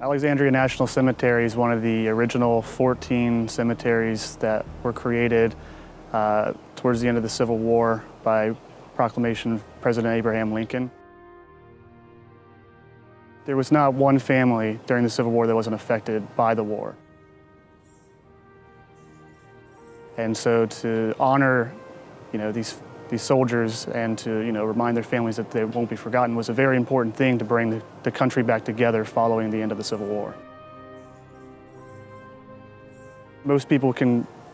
Alexandria National Cemetery is one of the original 14 cemeteries that were created towards the end of the Civil War by proclamation of President Abraham Lincoln. There was not one family during the Civil War that wasn't affected by the war. And so to honor, these soldiers and to, remind their families that they won't be forgotten was a very important thing to bring the country back together following the end of the Civil War. Most people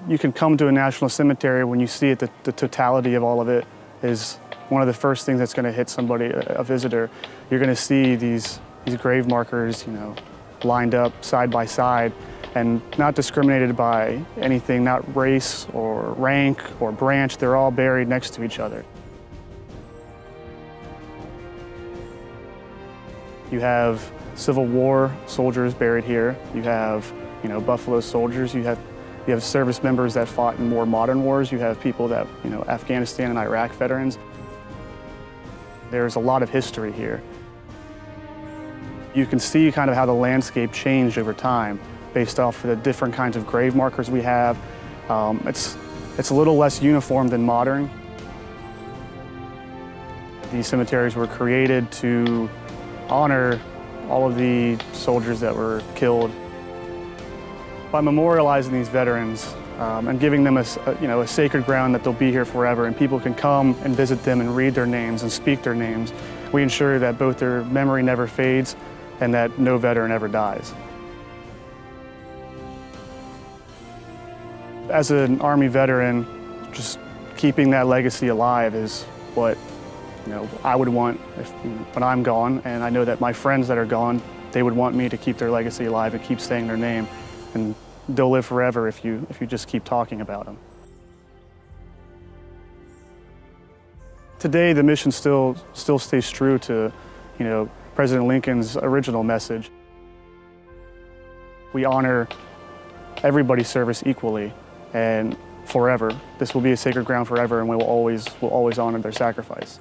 you can come to a national cemetery when you see it, the totality of all of it is one of the first things that's going to hit somebody, a visitor. You're going to see these grave markers, lined up side by side and not discriminated by anything, not race or rank or branch. They're all buried next to each other. You have Civil War soldiers buried here. You have, Buffalo soldiers. You have service members that fought in more modern wars. You have people that, Afghanistan and Iraq veterans. There's a lot of history here. You can see kind of how the landscape changed over time based off of the different kinds of grave markers we have. It's a little less uniform than modern. These cemeteries were created to honor all of the soldiers that were killed. By memorializing these veterans and giving them a sacred ground that they'll be here forever and people can come and visit them and read their names and speak their names, we ensure that both their memory never fades and that no veteran ever dies. As an Army veteran, just keeping that legacy alive is what I would want when I'm gone, and I know that my friends that are gone, they would want me to keep their legacy alive and keep saying their name, and they'll live forever if you just keep talking about them. Today, the mission still stays true to President Lincoln's original message. We honor everybody's service equally and forever. This will be a sacred ground forever, and we'll always honor their sacrifice.